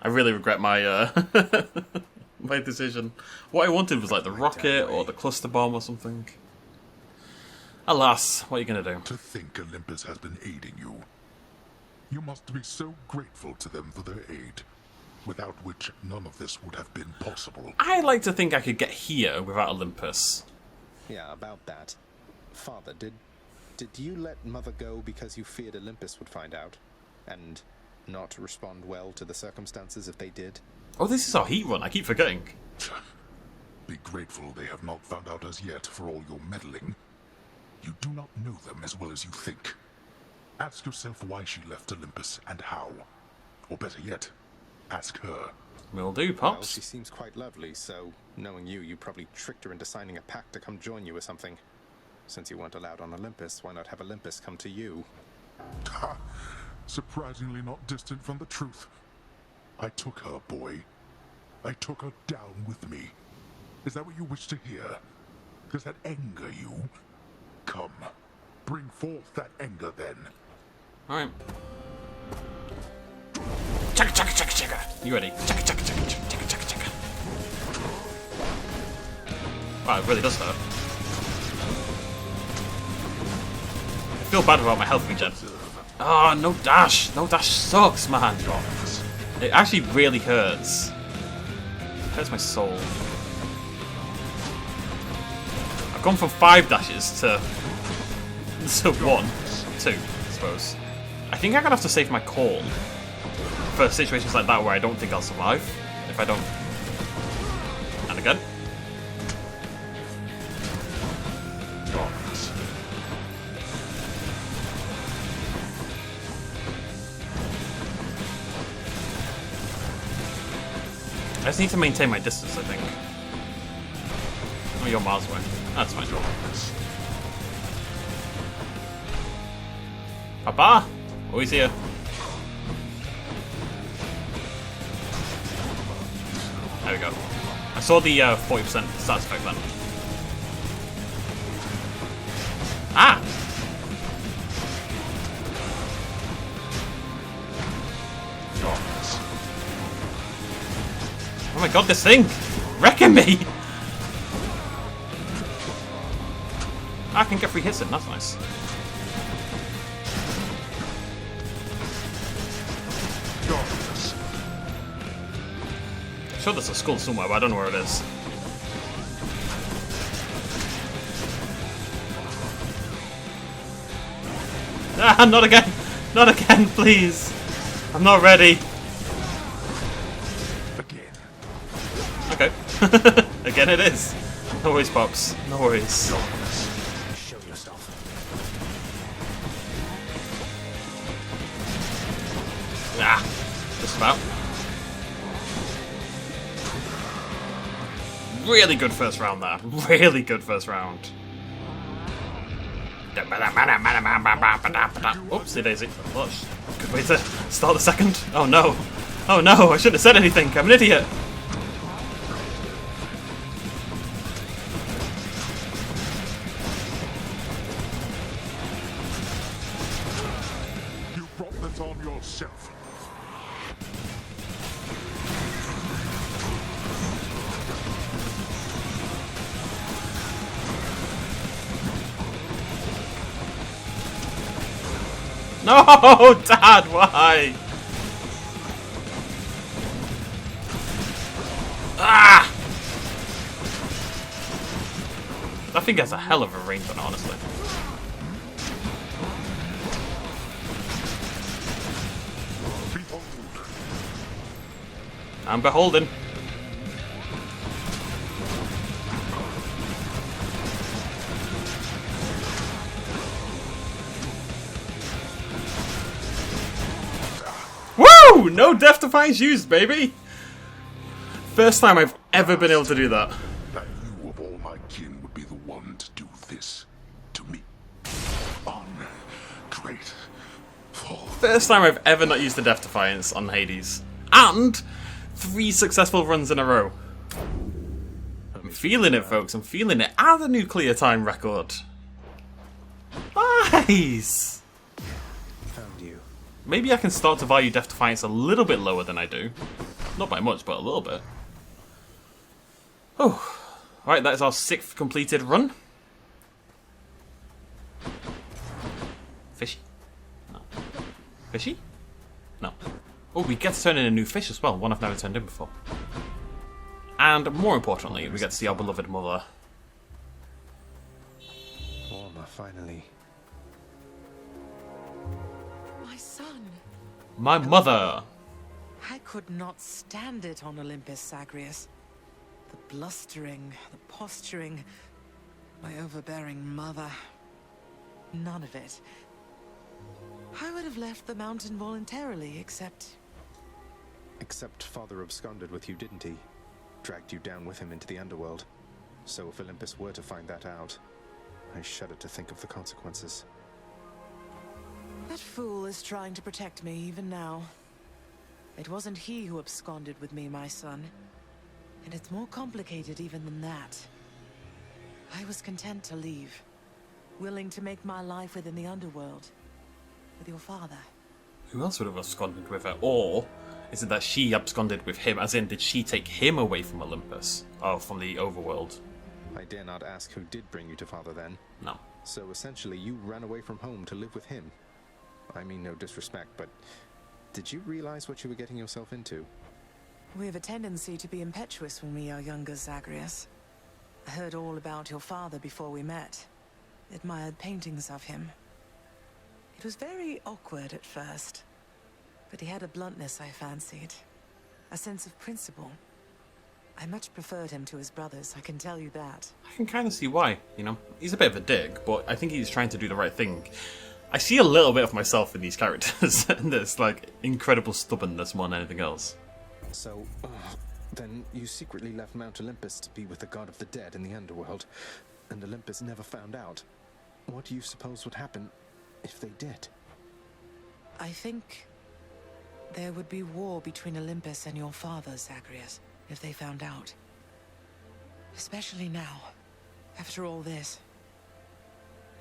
I really regret my my decision. What I wanted was like the rocket or the cluster bomb or something. Alas, what are you going to do? To think Olympus has been aiding you. You must be so grateful to them for their aid, without which none of this would have been possible. I like to think I could get here without Olympus. Yeah, about that. Father, did you let Mother go because you feared Olympus would find out? And not respond well to the circumstances if they did? Oh, this is our heat run. I keep forgetting. Be grateful they have not found out as yet for all your meddling. You do not know them as well as you think. Ask yourself why she left Olympus and how. Or better yet, ask her. Will do, Well, Pops. she seems quite lovely, so knowing you probably tricked her into signing a pact to come join you or something. Since you weren't allowed on Olympus, why not have Olympus come to you? Ha! Surprisingly not distant from the truth. I took her, boy. I took her down with me. Is that what you wish to hear? Does that anger you? Come, bring forth that anger then. Alright. Chugga chugga chugga chugga. You ready? Chugga chugga chugga chugga chugga chugga. Wow, it really does hurt. I feel bad about my health regen. Oh, no dash. No dash sucks, man. It actually really hurts. It hurts my soul. I've gone from 5 dashes to 1, 2, I suppose. I think I'm gonna have to save my call for situations like that where I don't think I'll survive. If I don't. And again. I just need to maintain my distance, I think. Oh, you're miles away. That's fine. Papa! Always here. There we go. I saw the 40% stats effect then. Ah! Oh my god, this thing! Wrecking me! I can get free hits in, that's nice. I'm sure there's a skull somewhere, but I don't know where it is. Ah, not again! Not again, please! I'm not ready. Okay. Again it is. No worries, Pops. No worries. Show yourself. Ah, just about. Really good first round there. Really good first round. Oopsie daisy. Oh, good way to start the second. Oh no. Oh no, I shouldn't have said anything. I'm an idiot. You brought this on yourself. No, Dad, why? Ah! That thing has a hell of a range on it, honestly. I'm beholden. Woo! No Death Defiance used, baby! First time I've ever been able to do that. That you of all my kin would be the one to do this to me. Ungrateful. First time I've ever not used the Death Defiance on Hades. And 3 successful runs in a row. I'm feeling it, folks. I'm feeling it. And a nuclear time record. Nice! Found you. Maybe I can start to value Death Defiance a little bit lower than I do. Not by much, but a little bit. Oh. Alright, that is our 6th completed run. Fishy? No. Fishy? No. Oh, we get to turn in a new fish as well, one I've never turned in before. And more importantly, we get to see our beloved mother. Warmer. Finally. My son. My mother! I could not stand it on Olympus, Zagreus. The blustering, the posturing, my overbearing mother. None of it. I would have left the mountain voluntarily, except... Except Father absconded with you, didn't he? Dragged you down with him into the Underworld. So if Olympus were to find that out, I shudder to think of the consequences. That fool is trying to protect me even now. It wasn't he who absconded with me, my son. And it's more complicated even than that. I was content to leave, willing to make my life within the Underworld, with your father. Who else would have absconded with her? Or is it that she absconded with him? As in, did she take him away from Olympus? Oh, from the overworld. I dare not ask who did bring you to Father then. No. So essentially you ran away from home to live with him. I mean no disrespect, but did you realize what you were getting yourself into? We have a tendency to be impetuous when we are younger, Zagreus. I heard all about your father before we met. Admired paintings of him. It was very awkward at first, but he had a bluntness I fancied. A sense of principle. I much preferred him to his brothers, I can tell you that. I can kind of see why, you know. He's a bit of a dick, but I think he's trying to do the right thing. I see a little bit of myself in these characters, and there's like incredible stubbornness more than anything else. So, then you secretly left Mount Olympus to be with the god of the dead in the Underworld, and Olympus never found out. What do you suppose would happen if they did? I think there would be war between Olympus and your father, Zagreus, if they found out. Especially now, after all this.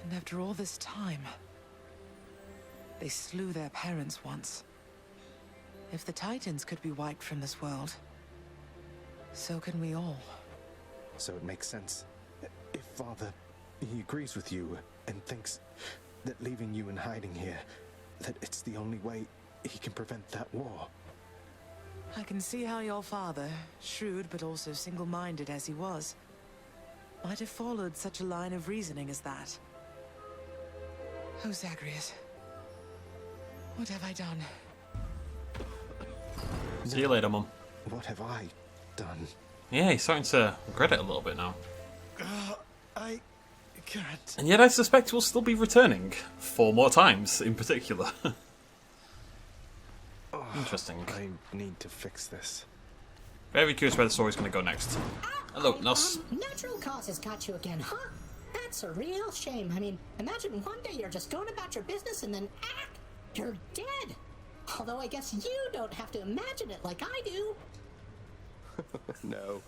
And after all this time. They slew their parents once. If the Titans could be wiped from this world, so can we all. So it makes sense. If Father, he agrees with you and thinks that leaving you in hiding here, that it's the only way he can prevent that war. I can see how your father, shrewd but also single-minded as he was, might have followed such a line of reasoning as that. Oh, Zagreus. What have I done? See you later, Mum. What have I done? Yeah, he's starting to regret it a little bit now. I can't. And yet I suspect we'll still be returning 4 more times, in particular. Interesting. I need to fix this. Very curious where the story's going to go next. Hello, Nos. Natural causes got you again, huh? That's a real shame. I mean, imagine one day you're just going about your business and then, you're dead. Although I guess you don't have to imagine it like I do. No.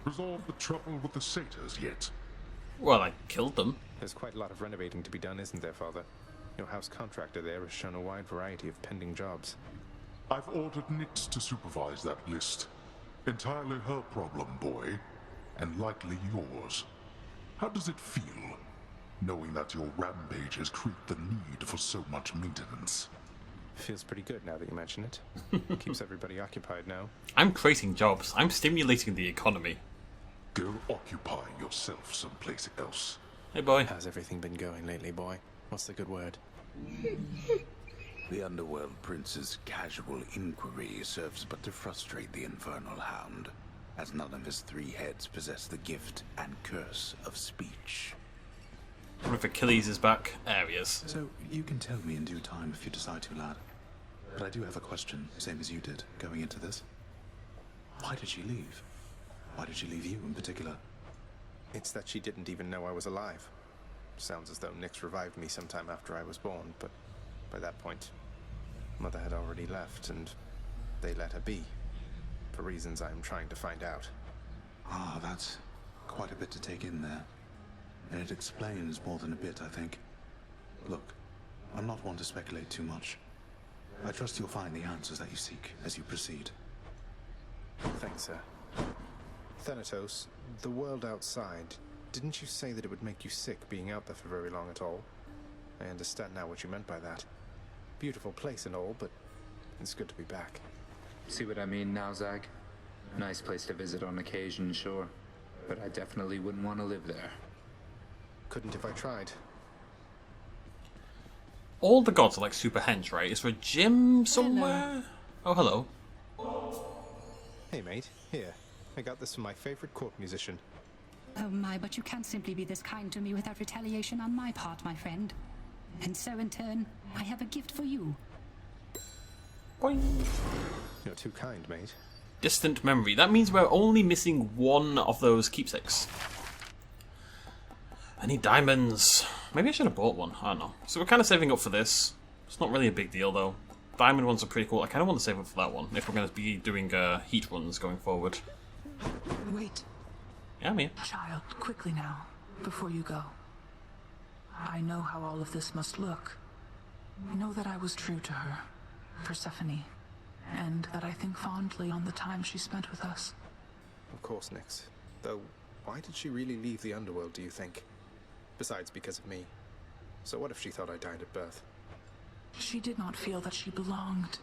Resolved the trouble with the satyrs yet? Well, I killed them. There's quite a lot of renovating to be done, isn't there, Father? Your house contractor there has shown a wide variety of pending jobs. I've ordered Nyx to supervise that list. Entirely her problem, boy. And likely yours. How does it feel, knowing that your rampages create the need for so much maintenance? Feels pretty good now that you mention it. Keeps everybody occupied now. I'm creating jobs. I'm stimulating the economy. Go occupy yourself someplace else. Hey, boy. How's everything been going lately, boy? What's the good word? The Underworld Prince's casual inquiry serves but to frustrate the Infernal Hound, as none of his 3 heads possess the gift and curse of speech. What if Achilles is back? There he is. So, you can tell me in due time if you decide to, lad. But I do have a question, same as you did, going into this. Why did she leave? Why did she leave you in particular? It's that she didn't even know I was alive. Sounds as though Nyx revived me sometime after I was born, but by that point, Mother had already left, and they let her be. For reasons I'm trying to find out. Ah, that's quite a bit to take in there. And it explains more than a bit, I think. Look, I'm not one to speculate too much. I trust you'll find the answers that you seek as you proceed. Thanks, sir. Thanatos, the world outside, didn't you say that it would make you sick being out there for very long at all? I understand now what you meant by that. Beautiful place and all, but it's good to be back. See what I mean now, Zag? Nice place to visit on occasion, sure. but I definitely wouldn't want to live there. Couldn't if I tried. All the gods are like super hench, right? Is there a gym somewhere? Oh, hello. Hey, mate. Here. I got this from my favorite court musician. Oh my, but you can't simply be this kind to me without retaliation on my part, my friend. And so in turn, I have a gift for you. Boing. You're too kind, mate. Distant memory. That means we're only missing one of those keepsakes. I need diamonds. Maybe I should have bought one. I don't know. So we're kind of saving up for this. It's not really a big deal, though. Diamond ones are pretty cool. I kind of want to save up for that one if we're going to be doing heat runs going forward. Wait. Yeah, I'm here. Child, quickly now, before you go. I know how all of this must look. Know that I was true to her, Persephone, and that I think fondly on the time she spent with us. Of course, Nyx. Though, why did she really leave the Underworld, do you think? Besides, because of me. So what if she thought I died at birth? She did not feel that she belonged.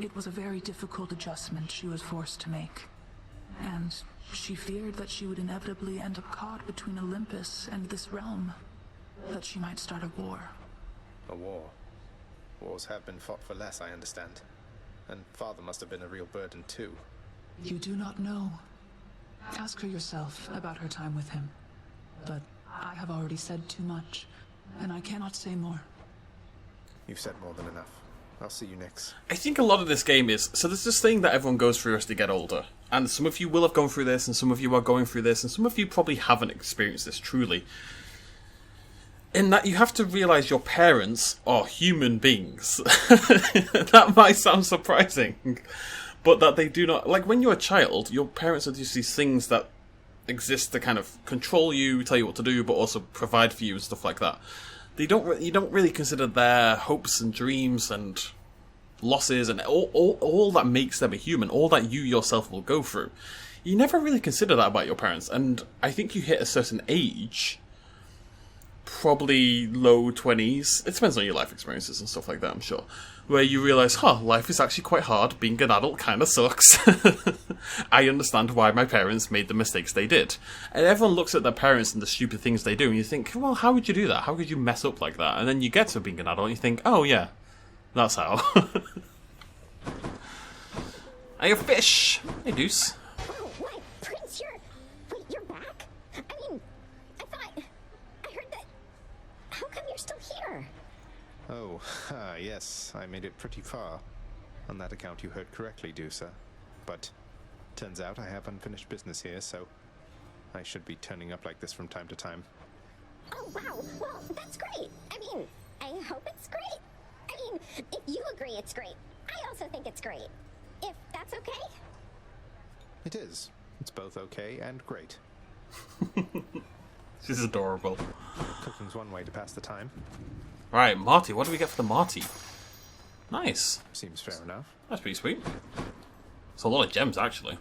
It was a very difficult adjustment she was forced to make. And she feared that she would inevitably end up caught between Olympus and this realm. That she might start a war. A war? Wars have been fought for less, I understand. And Father must have been a real burden, too. You do not know. Ask her yourself about her time with him. But I have already said too much, and I cannot say more. You've said more than enough. I'll see you next. I think a lot of this game is... So there's this thing that everyone goes through as they get older. And some of you will have gone through this, and some of you are going through this, and some of you probably haven't experienced this truly. In that you have to realise your parents are human beings. That might sound surprising. But that they do not... Like, when you're a child, your parents are just these things that exist to kind of control you, tell you what to do, but also provide for you and stuff like that. You don't really consider their hopes and dreams and losses and all that makes them a human, all that you yourself will go through. You never really consider that about your parents, and I think you hit a certain age, probably low 20s, it depends on your life experiences and stuff like that, I'm sure, where you realise, life is actually quite hard, being an adult kind of sucks. I understand why my parents made the mistakes they did. And everyone looks at their parents and the stupid things they do, and you think, well, how would you do that? How could you mess up like that? And then you get to being an adult, and you think, oh yeah, that's how. Hey, a fish! Hey, Deuce. Oh, what? Prince, you're back? I mean, I heard that... How come you're still here? Oh, yes, I made it pretty far. On that account, you heard correctly, Deucer. But turns out I have unfinished business here, so I should be turning up like this from time to time. Oh, wow. Well, that's great. I mean, I hope it's great. I mean, if you agree it's great, I also think it's great. If that's okay? It is. It's both okay and great. This is adorable. Cooking's one way to pass the time. Right, Marty. What do we get for the Marty? Nice. Seems fair enough. That's pretty sweet. It's a lot of gems, actually.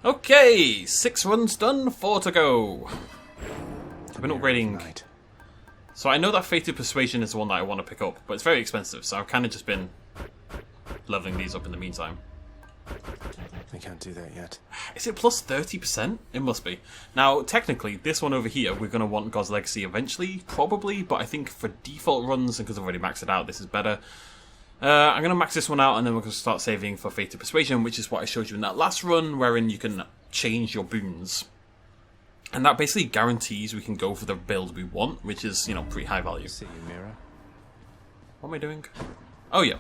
Okay, 6 runs done, 4 to go. I've been upgrading. So I know that Fated Persuasion is the one that I want to pick up, but it's very expensive, so I've kind of just been leveling these up in the meantime. I can't do that yet. Is it plus 30%? It must be. Now, technically, this one over here, we're going to want God's Legacy eventually, probably, but I think for default runs, and because I've already maxed it out, this is better. I'm going to max this one out, and then we're going to start saving for Fated Persuasion, which is what I showed you in that last run, wherein you can change your boons. And that basically guarantees we can go for the build we want, which is, you know, pretty high value. See you, Mira. What am I doing? Oh, yeah.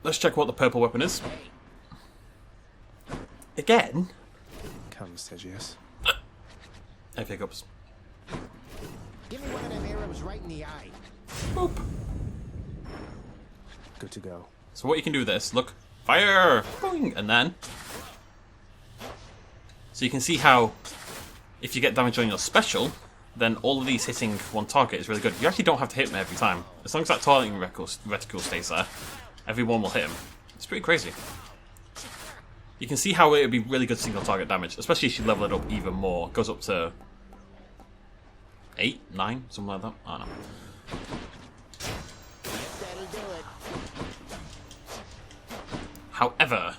Let's check what the purple weapon is. Again? Come, Stygius. Hey, hiccups. Give me one of them arrows right in the eye. Boop. Good to go. So what you can do with this, look. Fire! Boing! And then... So you can see how, if you get damage on your special, then all of these hitting one target is really good. You actually don't have to hit them every time. As long as that targeting reticle stays there, everyone will hit him. It's pretty crazy. You can see how it would be really good single target damage, especially if you level it up even more. It goes up to 8, 9, something like that. I don't know. That'll do it. However,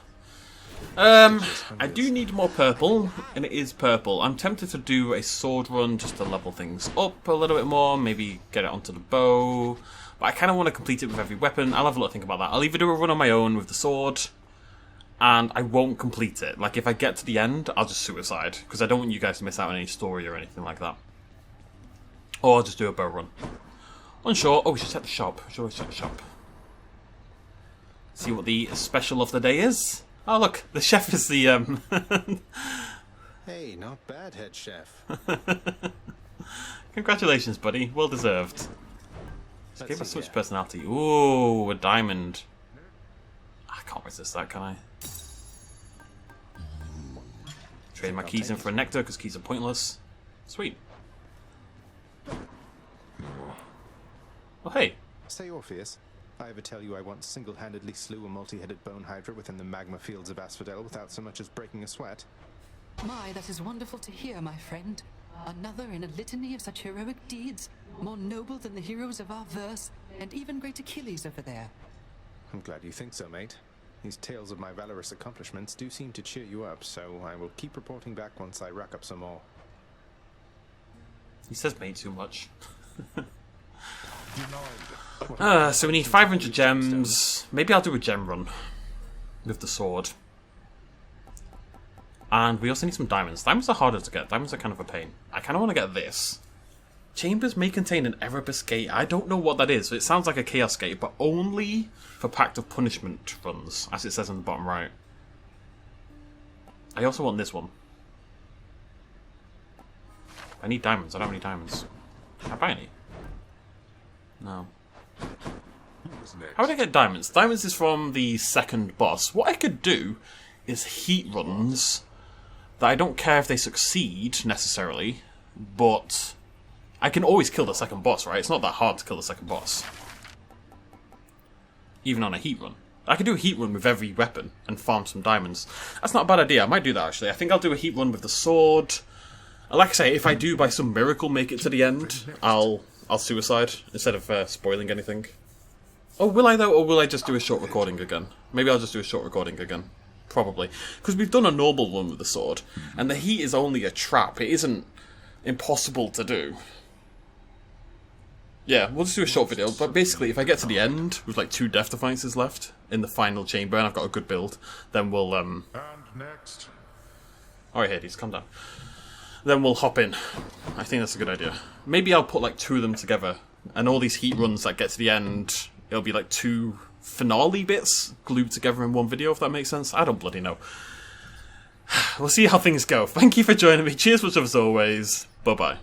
I do need more purple, and it is purple. I'm tempted to do a sword run just to level things up a little bit more, maybe get it onto the bow. But I kind of want to complete it with every weapon. I'll have a little think about that. I'll either do a run on my own with the sword, and I won't complete it. Like, if I get to the end, I'll just suicide, because I don't want you guys to miss out on any story or anything like that. Or I'll just do a bow run. Unsure. Oh, we should check the shop. We should always check the shop. See what the special of the day is. Oh, look, the chef is the, Hey, not bad, head chef. Congratulations, buddy. Well deserved. Just gave us so much personality. Ooh, a diamond. I can't resist that, can I? Trade my keys in for a nectar, because keys are pointless. Sweet. Oh, hey. Say, Orpheus, I ever tell you I once single-handedly slew a multi-headed bone hydra within the magma fields of Asphodel without so much as breaking a sweat? My, that is wonderful to hear, my friend. Another in a litany of such heroic deeds, more noble than the heroes of our verse, and even great Achilles over there. I'm glad you think so, mate. These tales of my valorous accomplishments do seem to cheer you up, so I will keep reporting back once I rack up some more. He says mate too much. So we need 500 gems. Maybe I'll do a gem run with the sword. And we also need some diamonds. Diamonds are harder to get. Diamonds are kind of a pain. I kind of want to get this. Chambers may contain an Erebus gate. I don't know what that is. It sounds like a Chaos gate, but only for Pact of Punishment runs, as it says on the bottom right. I also want this one. I need diamonds. I don't have any diamonds. Can I buy any? No. How would I get diamonds? Diamonds is from the second boss. What I could do is heat runs that I don't care if they succeed, necessarily, but I can always kill the second boss, right? It's not that hard to kill the second boss. Even on a heat run. I could do a heat run with every weapon and farm some diamonds. That's not a bad idea. I might do that, actually. I think I'll do a heat run with the sword. Like I say, if I do by some miracle make it to the end, I'll suicide instead of spoiling anything. Oh, will I though, or will I just do a short recording again? Maybe I'll just do a short recording again. Probably. Because we've done a normal one with the sword, and the heat is only a trap. It isn't impossible to do. Yeah, we'll just do a short video, but basically if I get to the end with like 2 death defiances left in the final chamber and I've got a good build, then we'll And next. Alright, Hades, calm down. Then we'll hop in. I think that's a good idea. Maybe I'll put like 2 of them together, and all these heat runs that get to the end, it'll be like 2 finale bits glued together in one video, if that makes sense. I don't bloody know. We'll see how things go. Thank you for joining me. Cheers much as always. Bye-bye.